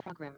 program.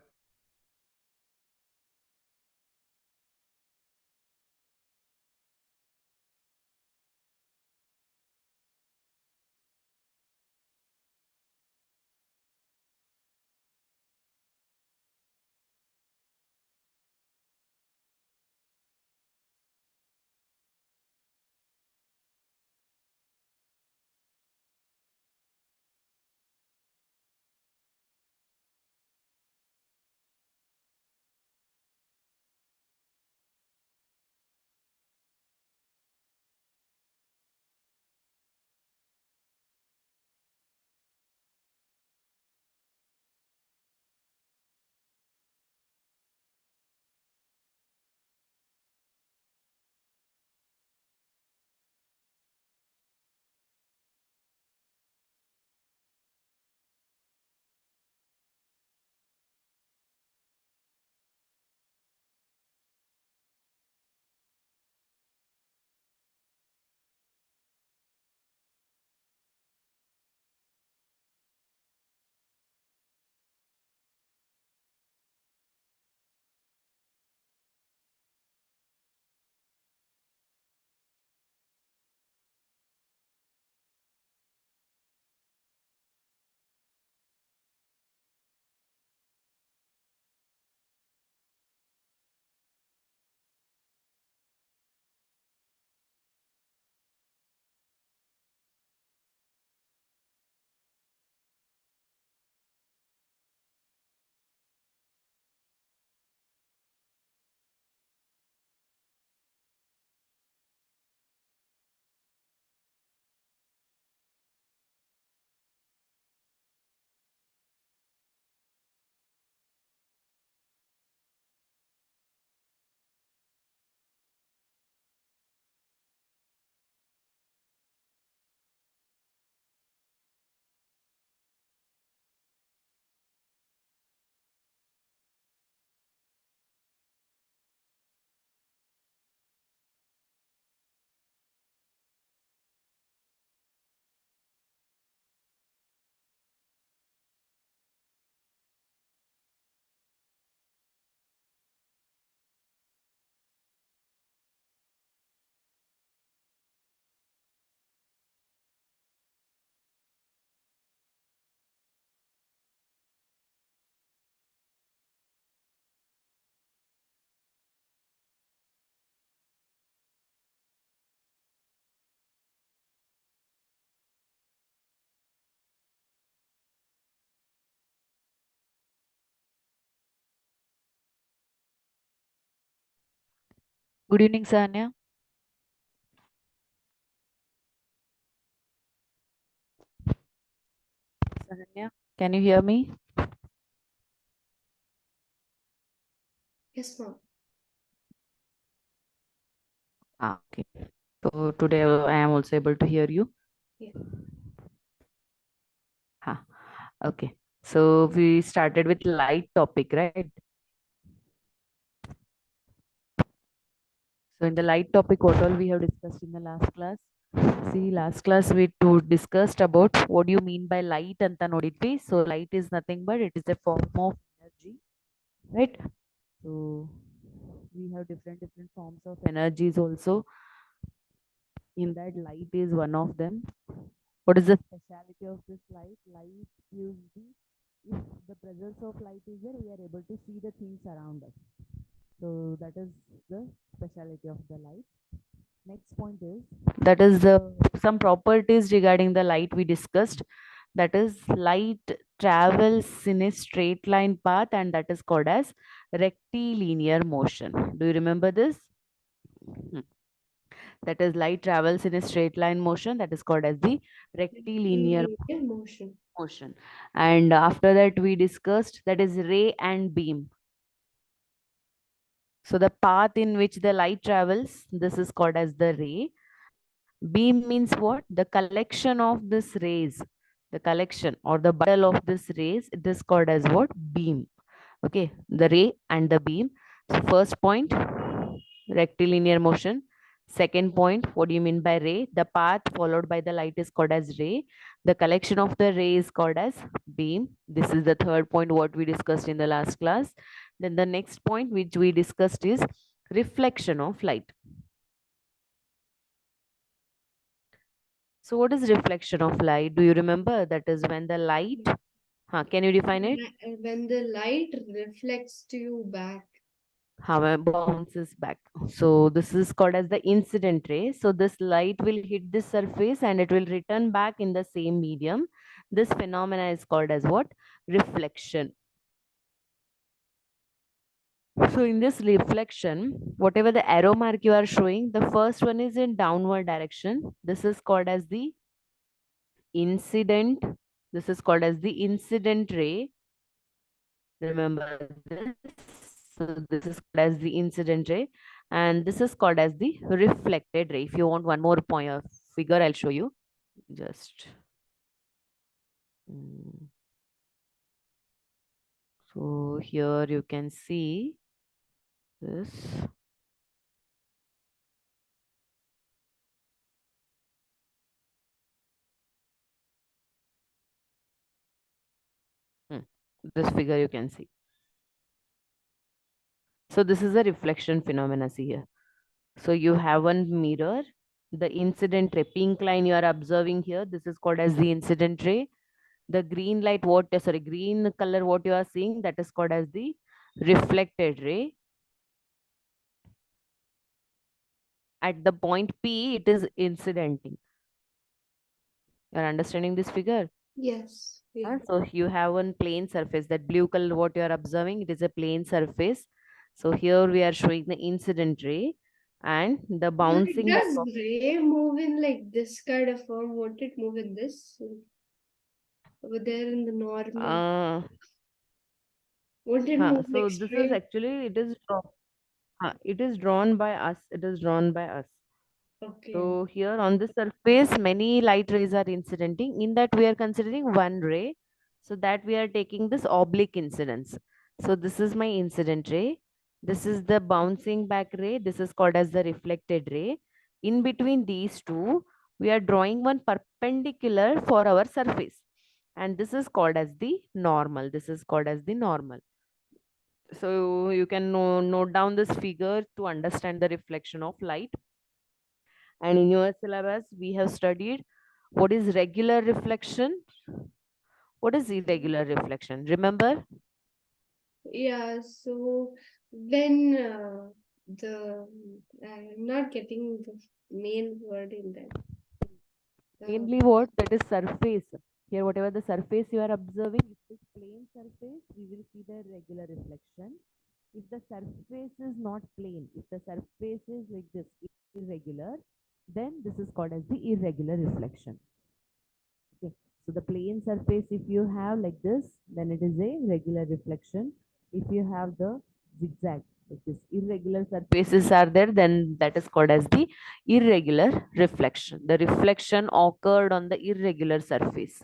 Good evening, Sanya. Sanya, can you hear me? Yes, ma'am. Okay. So today I am also able to hear you. Yeah. Ha. Okay. So we started with light topic, right? So in the light topic, what all we have discussed in the last class? See, last class we discussed about what do you mean by light anta nodidvi. So light is nothing but it is a form of energy, right? So we have different forms of energies also. In that, light is one of them. What is the speciality of this light? Light is if the presence of light is there, we are able to see the things around us. So that is the speciality of the light. Next point is that is the some properties regarding the light we discussed. That is light travels in a straight line path, and that is called as rectilinear motion. Do you remember this? Hmm. That is light travels in a straight line motion, that is called as the rectilinear Linear motion. motion. And after that we discussed that is ray and beam. So the path in which the light travels, this is called as the ray. Beam means what? The collection of this rays, the collection or the bundle of this rays, it is called as what? Beam. Okay, the ray and the beam. So first point, rectilinear motion. Second point, what do you mean by ray? The path followed by the light is called as ray. The collection of the ray is called as beam. This is the third point what we discussed in the last class. Then the next point which we discussed is reflection of light. So what is reflection of light? Do you remember? That is when the light, can you define it? When the light reflects to you back. Bounces back. So this is called as the incident ray. So this light will hit this surface and it will return back in the same medium. This phenomena is called as what? Reflection. So in this reflection, whatever the arrow mark you are showing, the first one is in downward direction. This is called as the incident. This is called as the incident ray. Remember this. So this is called as the incident ray, and this is called as the reflected ray. If you want one more point figure, I'll show you. Just so here you can see this. This figure you can see. So this is a reflection phenomena. See here. So you have one mirror, the incident ray, pink line you are observing here. This is called as the incident ray. The green light, green color, what you are seeing, that is called as the reflected ray. At the point P, it is incidenting. You are understanding this figure? Yes. Yeah. So you have one plane surface, that blue color, what you are observing, it is a plane surface. So here we are showing the incident ray and the bouncing back Does of ray move in like this kind of form? Won't it move in this? Over there in the normal. Won't it move so like this is straight? actually it is drawn by us. It is drawn by us. Okay. So here on the surface, many light rays are incidenting. In that we are considering one ray. So that we are taking this oblique incidence. So this is my incident ray. This is the bouncing back ray. This is called as the reflected ray. In between these two, we are drawing one perpendicular for our surface. And this is called as the normal. This is called as the normal. So you can note down this figure to understand the reflection of light. And in your syllabus, we have studied what is regular reflection, what is irregular reflection. Remember? Yeah, so when I'm not getting the main word in that. Mainly what? That is surface. Here, whatever the surface you are observing, if it is plane surface, we will see the regular reflection. If the surface is not plane, if the surface is like this, irregular, then this is called as the irregular reflection. Okay. So the plane surface, if you have like this, then it is a regular reflection. If you have the zigzag, if this irregular surfaces are there, then that is called as the irregular reflection. The reflection occurred on the irregular surface.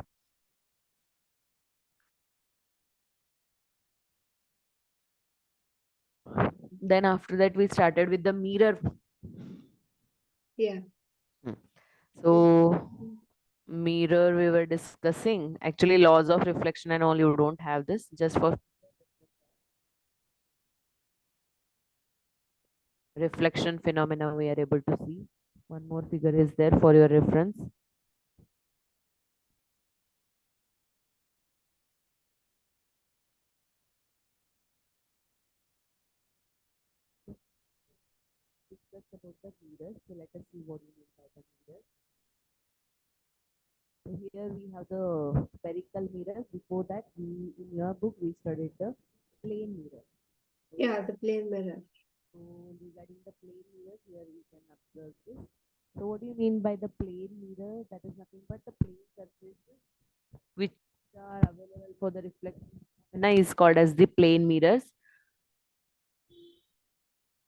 Then after that, we started with the mirror. Yeah. So mirror we were discussing. Actually, laws of reflection and all, you don't have this. Just for reflection phenomena, we are able to see. One more figure is there for your reference. Discuss about the mirrors. So let us see what you mean by the mirror. So here we have the spherical mirrors. Before that, we in your book we studied the plane mirror. Yeah, the plane mirror. So regarding the plane mirrors, here we can observe this. So what do you mean by the plane mirror? That is nothing but the plane surfaces which are available for the reflection phenomena is called as the plane mirrors,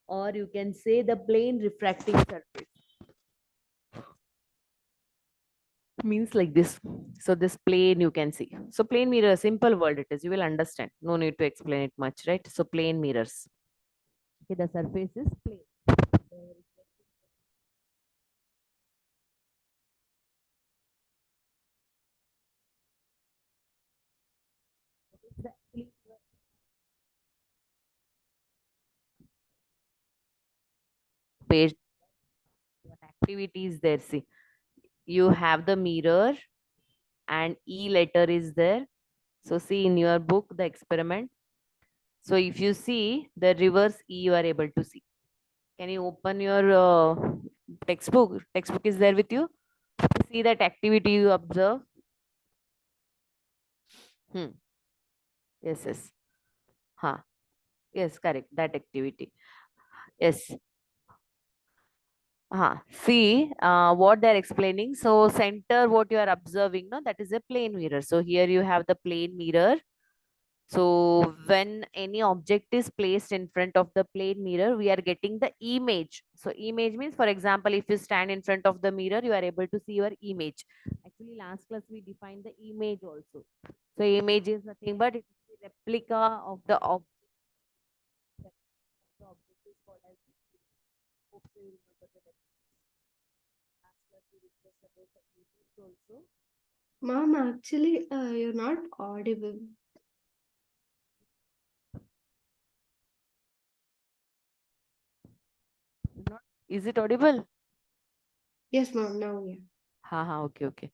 or you can say the plane refracting surface. Means like this. So this plane you can see. So plane mirror, simple word it is. You will understand. No need to explain it much, right? So plane mirrors. Okay, the surface is plane. page. One activity is there. See, you have the mirror and E letter is there. So see in your book the experiment. So if you see the reverse E, you are able to see. Can you open your textbook? Textbook is there with you. See that activity you observe. Yes, yes. Huh. Yes, correct. That activity. Yes. See what they're explaining. So center what you are observing, no, that is a plane mirror. So here you have the plane mirror. So when any object is placed in front of the plane mirror, we are getting the image. So image means, for example, if you stand in front of the mirror, you are able to see your image. Actually, last class we defined the image also. So image is nothing but it is a replica of the object. The object is called as. Hope you remember the definition. Last class we discussed about the image also. Mom, actually, you're not audible. Not, is it audible? Yes, mom, now, yeah. Okay, okay.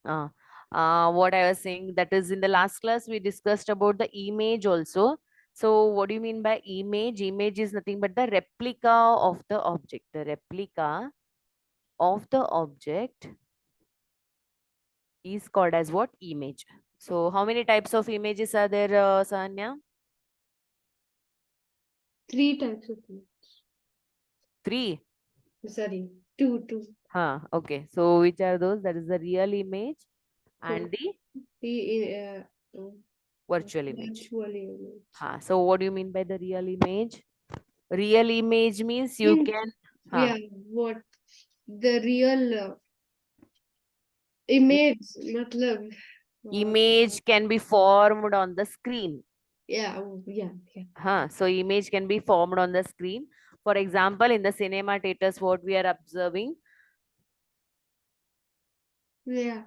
What I was saying, that is in the last class we discussed about the image also. So what do you mean by image? Image is nothing but the replica of the object. The replica of the object is called as what? Image. So how many types of images are there, Sanya? 3 types of image. 3. Sorry, two. Okay. So which are those? That is the real image and the The virtual image. virtual image. So what do you mean by the real image? Real image means you Means, can. yeah, what the real image, matlab. Image can be formed on the screen. Yeah, yeah. So image can be formed on the screen. For example, in the cinema theaters, what we are observing, Yeah.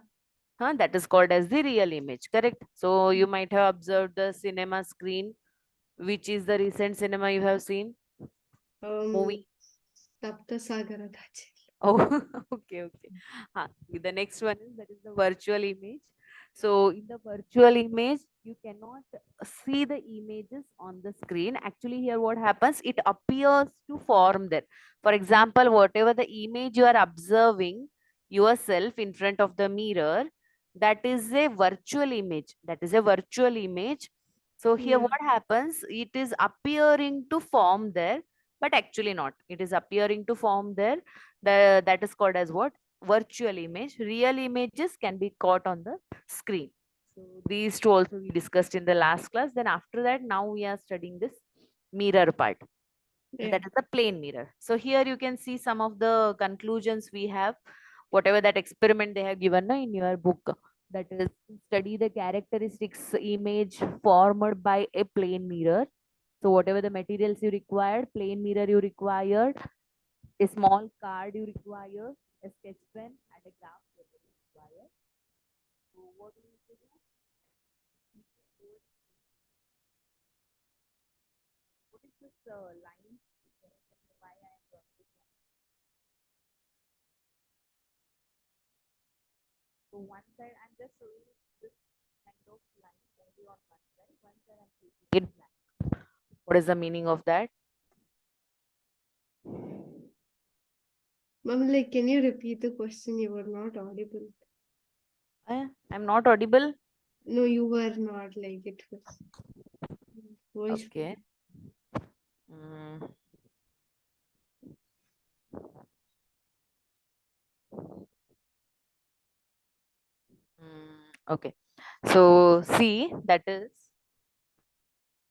that is called as the real image, correct? So you might have observed the cinema screen. Which is the recent cinema you have seen? Movie. Saptasagara Dachil. Oh, okay. The next one is, that is the virtual image. So in the virtual image, you cannot see the images on the screen. Actually, here what happens, it appears to form there. For example, whatever the image you are observing yourself in front of the mirror, that is a virtual image. That is a virtual image. So here Yeah. what happens, it is appearing to form there, but actually not. It is appearing to form there. That is called as what? Virtual image. Real images can be caught on the screen. So these two also we discussed in the last class. Then after that, now we are studying this mirror part. Yeah. That is the plane mirror. So here you can see some of the conclusions we have, whatever that experiment they have given in your book. That is, study the characteristics image formed by a plane mirror. So whatever the materials you required, plane mirror you required, a small card you require, a sketch pen, and a graph paper you require. So what you need to do? What is this line? Can you tell me why I am drawing this line? So one side I'm just showing this kind of line only on one side. One side I'm keeping it blank. What is the meaning of that? Mom, like, can you repeat the question? You were not audible. I'm not audible. No, you were not. Like, it was voice. Okay. Mm. Okay. So see, that is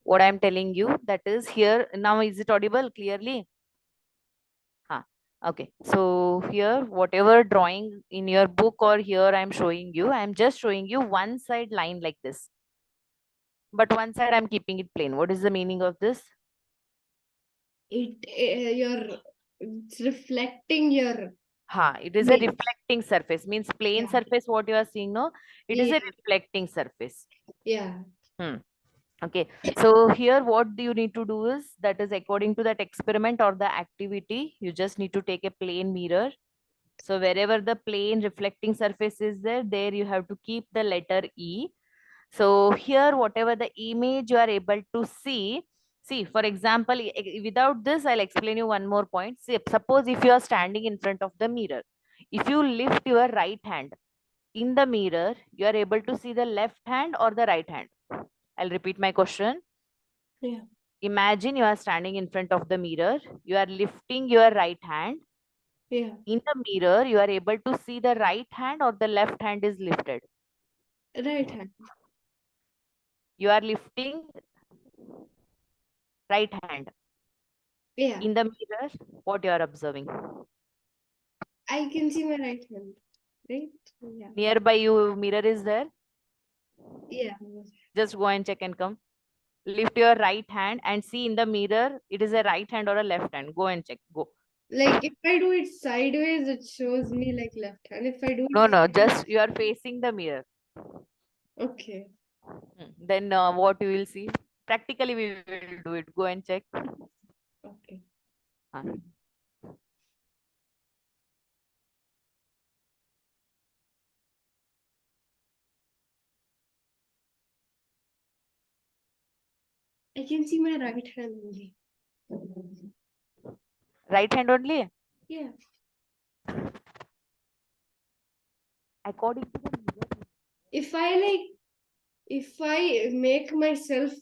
what I'm telling you. That is here. Now is it audible clearly? Okay. So here, whatever drawing in your book or here I'm showing you, I'm just showing you one side line like this. But one side I'm keeping it plain. What is the meaning of this? It's reflecting your. It is a image. reflecting surface. Means plain Yeah. surface, what you are seeing, no? It is a reflecting surface. Yeah. Okay, so here what do you need to do is, that is according to that experiment or the activity, you just need to take a plane mirror. So wherever the plane reflecting surface is there, there you have to keep the letter E. So here, whatever the image you are able to see, for example, without this, I'll explain you one more point. See, suppose if you are standing in front of the mirror, if you lift your right hand in the mirror, you are able to see the left hand or the right hand. I'll repeat my question. Yeah. Imagine you are standing in front of the mirror, you are lifting your right hand. Yeah. In the mirror, you are able to see the right hand or the left hand is lifted. Right hand. You are lifting right hand. Yeah. In the mirror, what you are observing? I can see my right hand. Right? Yeah. Nearby you, mirror is there. Yeah. Just go and check and come. Lift your right hand and see in the mirror, it is a right hand or a left hand. Go and check. Go. Like if I do it sideways, it shows me like left hand. If I do No, it no, straight, just you are facing the mirror. okay. Then what you will see? Practically, we will do it. Go and check. Okay. Uh, I can see my right hand only. Right hand only? Yeah. According to the mirror. If I make myself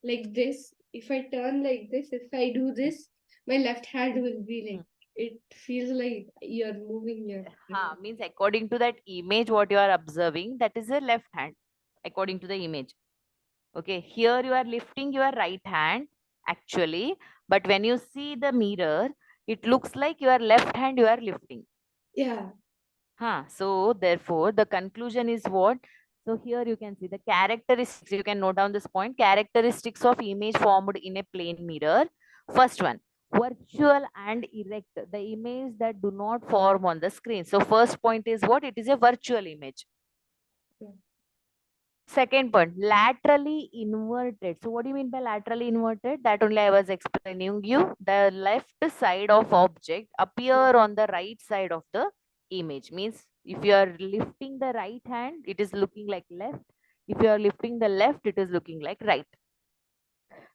like this, if I turn like this, if I do this, my left hand will be like, it feels like you're moving your hand. Means according to that image, what you are observing, that is a left hand, according to the image. Okay, here you are lifting your right hand, actually, but when you see the mirror, it looks like your left hand you are lifting. Yeah. So therefore, the conclusion is what? So here you can see the characteristics. You can note down this point. Characteristics of image formed in a plane mirror. First one, virtual and erect. The image that do not form on the screen. So first point is what? It is a virtual image. Yeah. Second point, laterally inverted. So what do you mean by laterally inverted? That only I was explaining you. The left side of object appear on the right side of the image. Means if you are lifting the right hand, it is looking like left. If you are lifting the left, it is looking like right.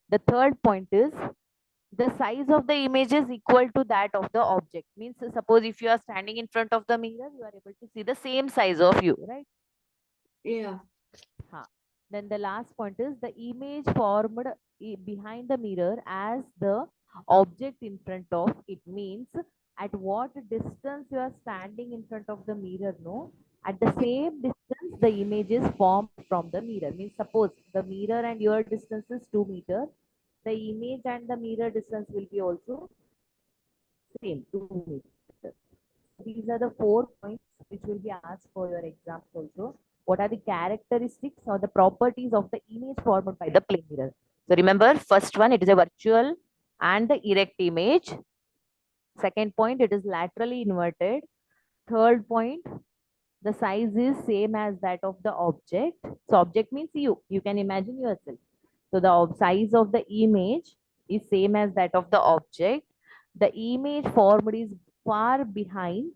The third point is the size of the image is equal to that of the object. Means suppose if you are standing in front of the mirror, you are able to see the same size of you, right? Yeah. Then the last point is the image formed behind the mirror as the object in front of it. Means at what distance you are standing in front of the mirror, no? At the same distance, the image is formed from the mirror. Means suppose the mirror and your distance is 2 meters, the image and the mirror distance will be also same, 2 meters. These are the 4 points which will be asked for your exams also. What are the characteristics or the properties of the image formed by the plane mirror? So remember, first one, it is a virtual and the erect image. Second point, it is laterally inverted. Third point, the size is same as that of the object. So object means you can imagine yourself. So the size of the image is same as that of the object. The image formed is far behind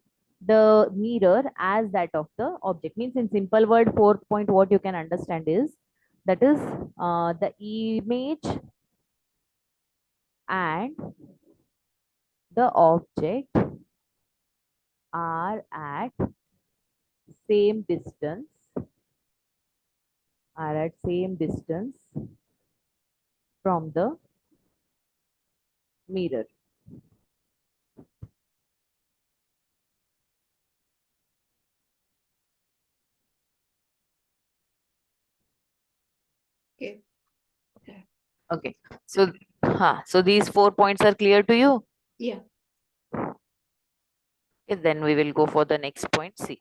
the mirror as that of the object. Means in simple word, fourth point, what you can understand is that is the image and the object are at same distance from the mirror. Okay. Okay. So these 4 points are clear to you? Yeah. Okay, then we will go for the next point. See.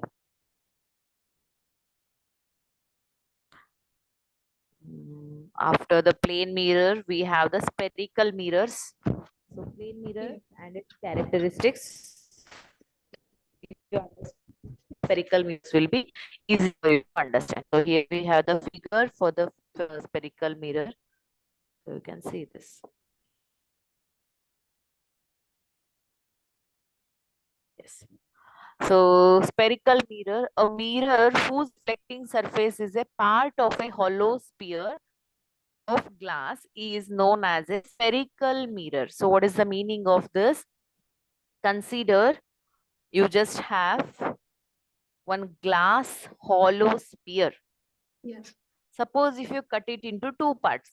After the plane mirror, we have the spherical mirrors. So plane mirror and its characteristics. If you understand, spherical mirrors will be easy for you to understand. So here we have the figure for the spherical mirror. So you can see this. Yes. So spherical mirror, a mirror whose reflecting surface is a part of a hollow sphere of glass is known as a spherical mirror. So what is the meaning of this? Consider you just have one glass hollow sphere. Yeah. Suppose if you cut it into two parts.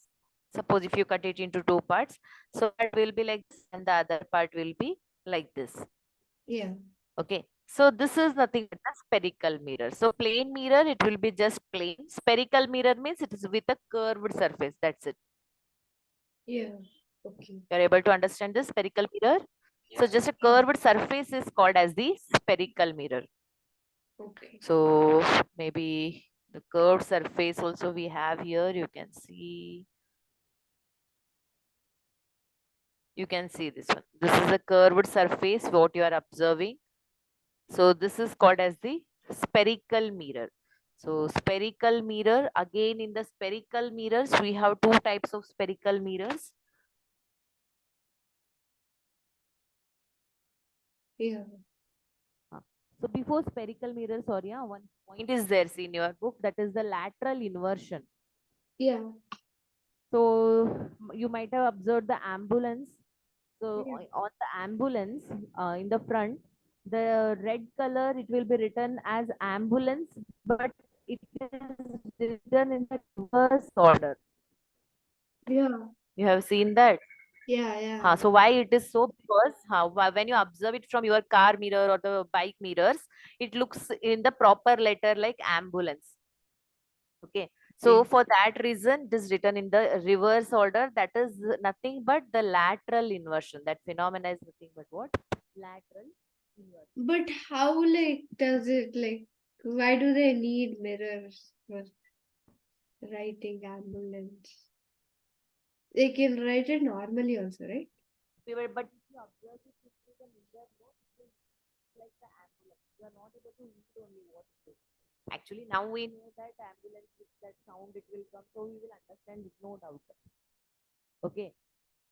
Suppose if you cut it into two parts, so that will be like this and the other part will be like this. Yeah. Okay. So this is nothing but a spherical mirror. So plain mirror, it will be just plain. Spherical mirror means it is with a curved surface. That's it. Yeah. Okay. You're able to understand this spherical mirror? So just a curved surface is called as the spherical mirror. Okay. So maybe the curved surface also we have here. You can see. You can see this one. This is a curved surface, what you are observing. So this is called as the spherical mirror. So spherical mirror, again in the spherical mirrors, we have two types of spherical mirrors. Yeah. So before spherical mirror, sorry, one point is there in your book, that is the lateral inversion. Yeah. So you might have observed the ambulance. So Yeah. on the ambulance, in the front, the red color, it will be written as ambulance, but it is written in the reverse order. Yeah. You have seen that? Yeah. Yeah. So why it is so? Because when you observe it from your car mirror or the bike mirrors, it looks in the proper letter like ambulance. Okay. So Okay. for that reason, it is written in the reverse order. That is nothing but the lateral inversion. That phenomena is nothing but what? Lateral inversion. But how, like, does it, like, why do they need mirrors for writing ambulance? They can write it normally also, right? But if you observe it through the mirror, no, it will look like the ambulance. You are not able to read only what it is. Actually, now we know that ambulance with that sound it will come, so we will understand it, no doubt. Okay.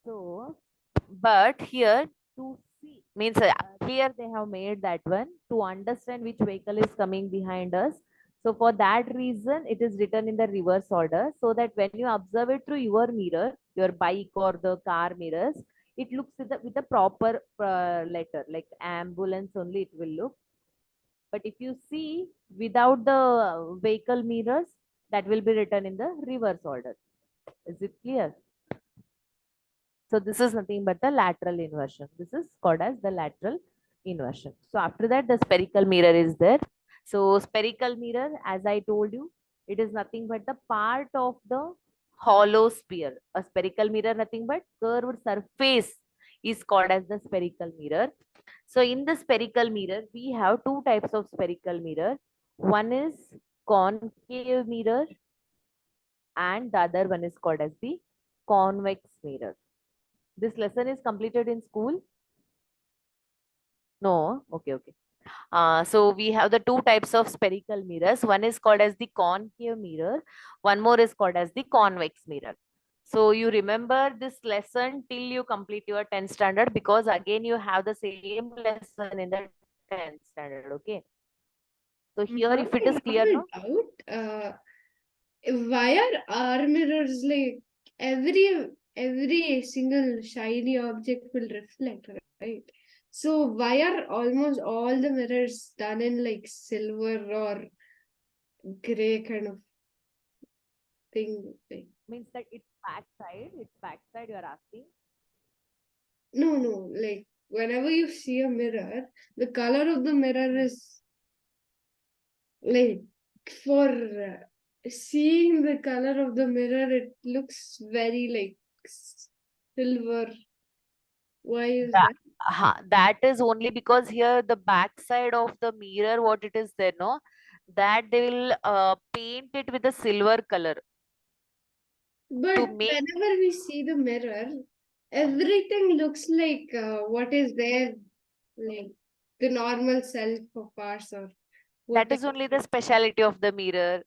So, but here to see means here they have made that one to understand which vehicle is coming behind us. So for that reason, it is written in the reverse order so that when you observe it through your mirror, your bike or the car mirrors, it looks with the proper letter like ambulance only it will look. But if you see without the vehicle mirrors, that will be written in the reverse order. Is it clear? So this is nothing but the lateral inversion. This is called as the lateral inversion. So after that, the spherical mirror is there. So spherical mirror, as I told you, it is nothing but the part of the hollow sphere. A spherical mirror, nothing but curved surface is called as the spherical mirror. So in the spherical mirror, we have two types of spherical mirror. One is concave mirror and the other one is called as the convex mirror. This lesson is completed in school? No? Okay, okay. So we have the two types of spherical mirrors. One is called as the concave mirror. One more is called as the convex mirror. So you remember this lesson till you complete your 10th standard because again you have the same lesson in the 10th standard. Okay. So here Now if it I is clear, have no? a doubt. Why are our mirrors like every single shiny object will reflect, right? So why are almost all the mirrors done in like silver or gray kind of thing? Like, Means that it's backside you are asking. no, like whenever you see a mirror, the color of the mirror is like for seeing the color of the mirror, it looks very like silver. Why is That, that? that is only because here the backside of the mirror, what it is there, no? That they will paint it with a silver color But to make whenever we see the mirror, everything looks like what is there, like the normal self of ours or that whatever. is only the speciality of the mirror.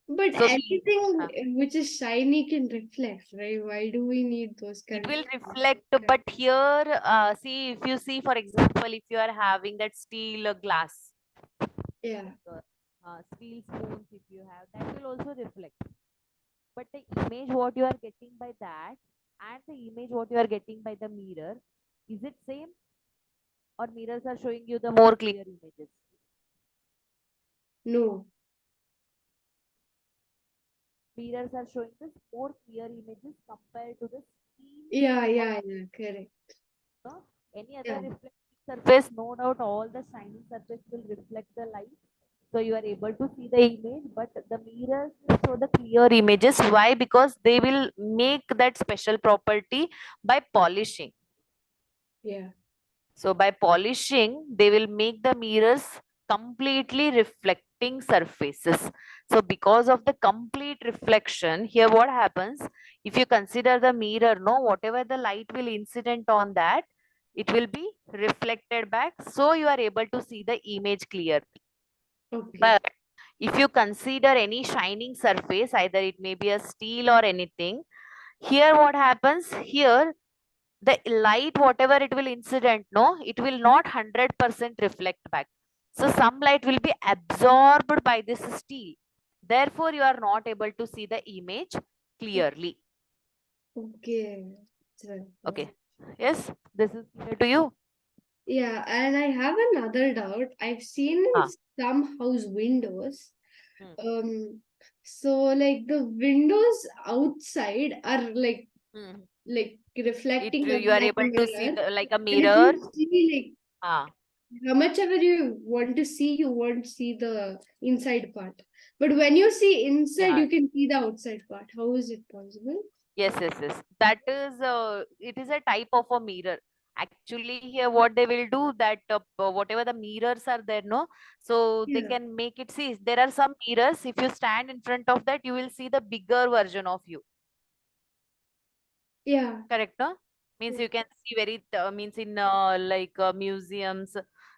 But So anything which is shiny can reflect, right? Why do we need those it kind will of reflect, but here, see, if you see, for example, if you are having that steel glass, Yeah. steel spoons, if you have, that will also reflect. But the image what you are getting by that and the image what you are getting by the mirror, is it same, or mirrors are showing you the more clear images? No. Mirrors are showing the more clear images compared to the steel Yeah, or yeah, yeah, correct. any other Yeah. reflecting surface. No doubt, all the shining surface will reflect the light, so you are able to see the image. But the mirrors will show the clear images. Why? Because they will make that special property by polishing. Yeah. So by polishing, they will make the mirrors completely reflecting surfaces. So because of the complete reflection, here what happens, if you consider the mirror, no, whatever the light will incident on that, it will be reflected back. So you are able to see the image clearly. Okay. But if you consider any shining surface, either it may be a steel or anything, here what happens, here the light whatever it will incident, no, it will not 100% reflect back. So some light will be absorbed by this steel, therefore you are not able to see the image clearly. Okay. Okay, yes, this is clear to you. Yeah, and I have another doubt. I've seen in Ah. some house windows. Hmm. So like the windows outside are Hmm. like It reflecting you are like a able to see mirror. the like a And if mirror. you see Ah. how much ever you want to see, you won't see the inside part. But when you see inside, Yeah. you can see the outside part. How is it possible? Yes, yes, yes. That is, it is a type of a mirror. Actually, here what they will do that whatever the mirrors are there, no, so they Yeah. can make it. See, there are some mirrors. If you stand in front of that, you will see the bigger version of you. Yeah. Correct, no? Means Yeah. you can see very means in museums,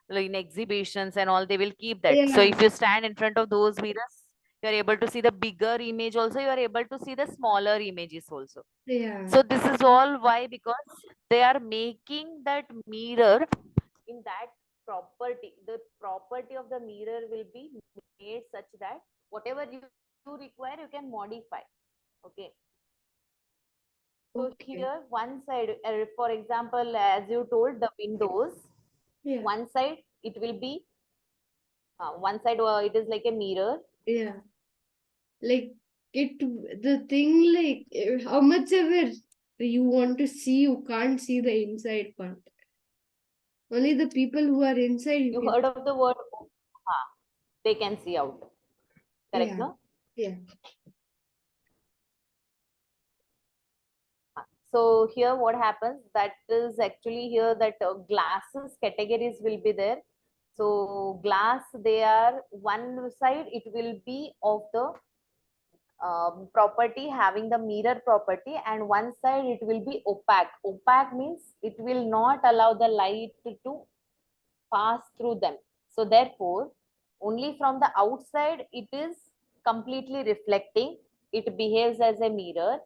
like in exhibitions and all. They will keep that. So Yeah. if you stand in front of those mirrors, you are able to see the bigger image. Also, you are able to see the smaller images also. Yeah. So this is all why, because they are making that mirror in that property. The property of the mirror will be made such that whatever you require, you can modify. Okay. So Okay. here one side, for example, as you told, the windows, Yeah. one side it will be one side it is like a mirror. Yeah. Like the thing, how much ever you want to see, you can't see the inside part. Only the people who are inside you You can. heard of the word, they can see out. Correct, Yeah. no? Yeah. So here what happens, that is actually here that glasses categories will be there. So glass, they are one side, it will be of the property having the mirror property, and one side it will be opaque. Opaque means it will not allow the light to pass through them. So therefore, only from the outside it is completely reflecting. It behaves as a mirror.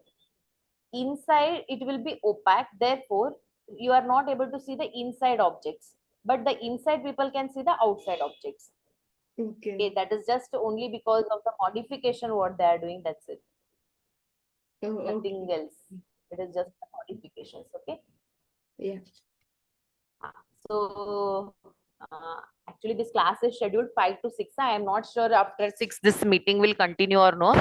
Inside it will be opaque, therefore you are not able to see the inside objects, but the inside people can see the outside objects. Okay. Okay, that is just only because of the modification what they are doing, that's it, Oh, nothing okay. else. It is just the modifications. Okay. Yeah. So actually this class is scheduled 5 to 6. I am not sure after 6 this meeting will continue or no,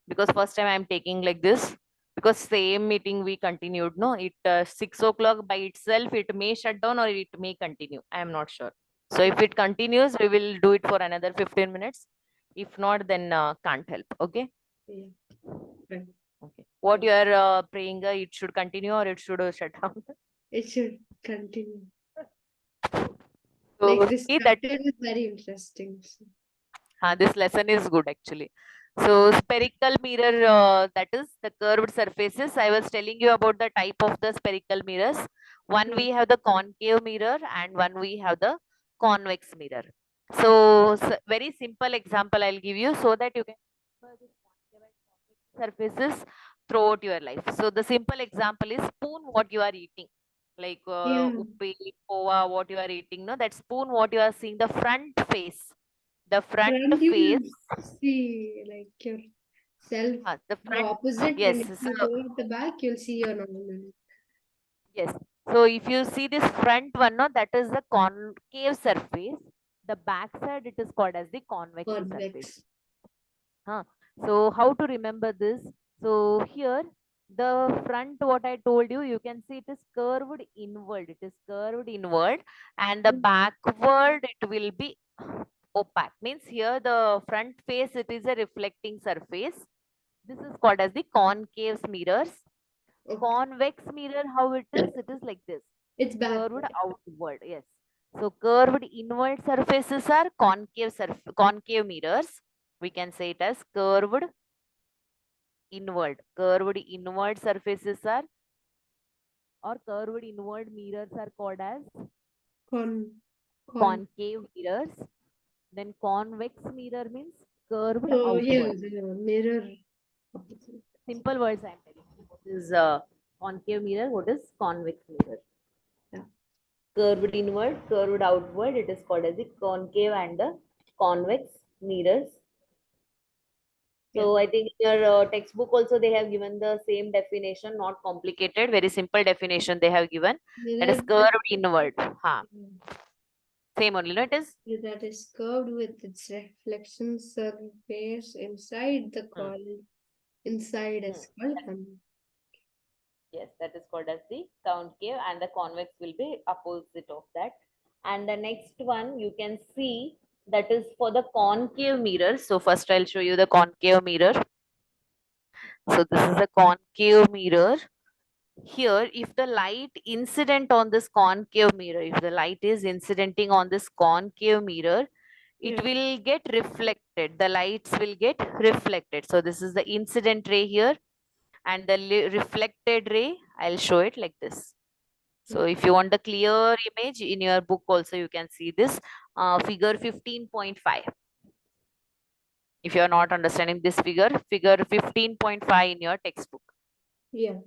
because first time I am taking like this, because same meeting we continued, no, it 6 o'clock by itself it may shut down or it may continue, I am not sure. So if it continues, we will do it for another 15 minutes. If not, then can't help. Okay. Yeah. Right. Okay, what you are praying, it should continue or it should shut down? It should continue. So This see that chapter is very interesting. this lesson is good actually. So spherical mirror, that is the curved surfaces. I was telling you about the type of the spherical mirrors. One Yeah. we have the concave mirror and one we have the convex mirror. So, very simple example I'll give you so that you can surfaces throughout your life. So the simple example is spoon, what you are eating. Like Yeah. uppi, pova, what you are eating. No, that spoon, what you are seeing, the front face. The front Front you face, will see like yourself the the front, opposite, yes. and if So you go at the back, you'll see your normal yes. So if you see this front one, no, that is the concave surface. The back side, it is called as the convex surface. convex. Huh. So how to remember this? So here, the front, what I told you, you can see it is curved inward. It is curved inward, and the backward it will be opaque. Means here the front face, it is a reflecting surface. This is called as the concave mirrors. Okay. Convex mirror, how it is? It is like this. It's Curved backward. outward. Yes. So curved inward surfaces are concave mirrors. We can say it as curved inward. Curved inward surfaces are, or curved inward mirrors are called as Con. concave mirrors. Then convex mirror means curved Oh yeah, outward. the mirror. Opposite. Simple words I am telling you. What is concave mirror? What is convex mirror? Yeah. Curved inward, curved outward. It is called as the concave and the convex mirrors. So I think in your textbook also they have given the same definition, not complicated, very simple definition they have given. That is Mirror curved inward. Ha. Same only, no? It is. that is curved with its reflection surface inside the Hmm. inside Hmm. is called convex. Yes, that is called as the concave, and the convex will be opposite of that. And the next one you can see, that is for the concave mirror. So first I'll show you the concave mirror. So this is a concave mirror. Here, if the light incident on this concave mirror, if the light is incidenting on this concave mirror, it Yeah. will get reflected. The lights will get reflected. So this is the incident ray here, and the reflected ray, I'll show it like this. So if you want the clear image in your book also, you can see this figure 15.5. If you are not understanding this figure, figure 15.5 in your textbook. Yeah.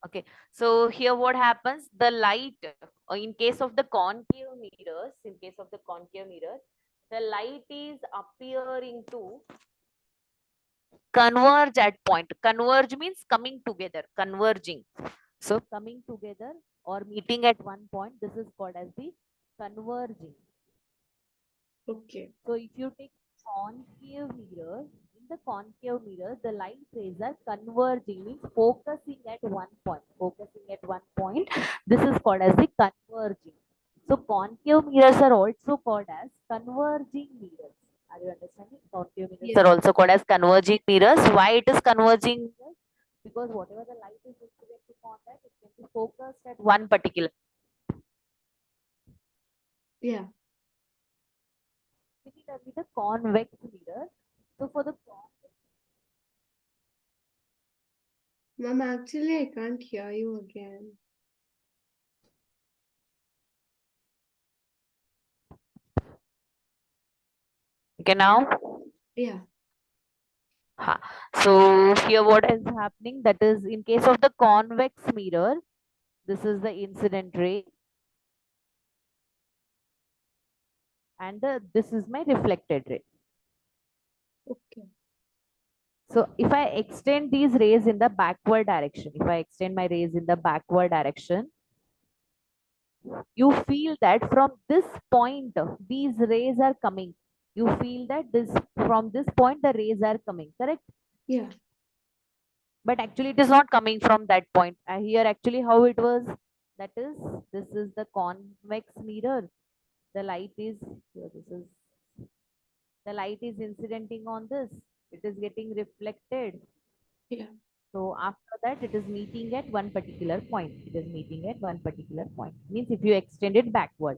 Okay, so here what happens? The light, in case of the concave mirrors, in case of the concave mirror, the light is appearing to converge at point. Converge means coming together, converging. So coming together or meeting at one point, this is called as the converging. Okay. So if you take concave mirror, in the concave mirror, the light rays are converging, means focusing at one point. Focusing at one point. This is called as the converging. So concave mirrors are also called as converging mirrors. Are you understanding? Concave mirrors are also called as converging mirrors. Why it is converging mirrors? Because whatever the light is incident on that, it can be focused at one particular. Yeah. Similarly, the convex mirror. So for the Mom, actually, I can't hear you again. okay, now. Yeah. So here what is happening, that is in case of the convex mirror, this is the incident ray, and this is my reflected ray. Okay. So if I extend these rays in the backward direction, if I extend my rays in the backward direction, you feel that from this point these rays are coming. You feel that this from this point the rays are coming, correct? Yeah. But actually it is not coming from that point. Here actually how it was, that is, this is the convex mirror. The light is here, this is, the light is incidenting on this, it is getting reflected. Yeah. So after that it is meeting at one particular point. It is meeting at one particular point. Means if you extend it backward,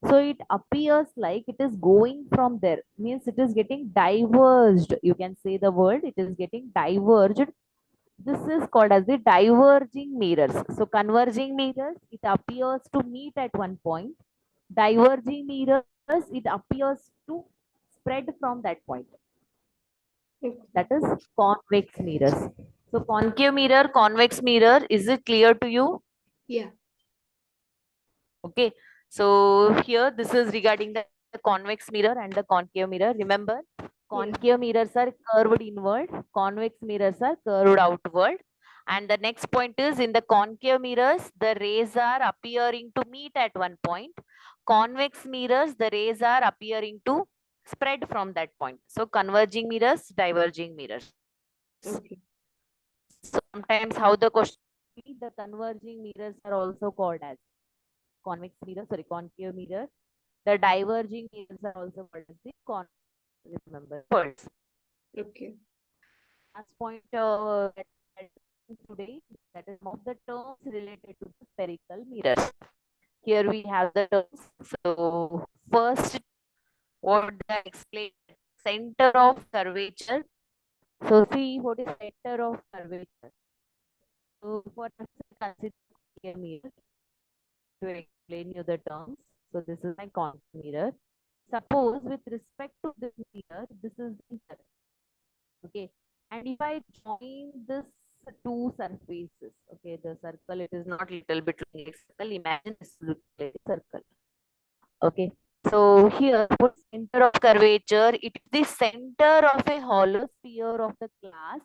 so it appears like it is going from there. Means it is getting diverged. You can say the word, it is getting diverged. This is called as the diverging mirrors. So converging mirrors, it appears to meet at one point. Diverging mirrors, it appears to spread from that point. Okay. That is convex mirrors. So concave mirror, convex mirror, is it clear to you? Yeah. Okay. So here this is regarding the convex mirror and the concave mirror. Remember, Yeah. concave mirrors are curved inward, convex mirrors are curved outward. And the next point is, in the concave mirrors, the rays are appearing to meet at one point. Convex mirrors, the rays are appearing to spread from that point. So converging mirrors, diverging mirrors. Okay. Sometimes how the question, the converging mirrors are also called as convex mirror, sorry, concave mirror. The diverging mirrors are also called as the remember words. Okay. Last point that today, that is some of the terms related to the spherical mirrors. Here we have the terms. So first, what I explained, center of curvature. So see what is center of curvature. So for us, consider a mirror to explain you the terms. So this is my concave mirror. Suppose with respect to the mirror, this is the center. Okay. And if I join this two surfaces, okay, the circle, it is not little bit like circle. Imagine this looks like a circle. Okay. So here, put center of curvature. It is the center of a hollow sphere of the glass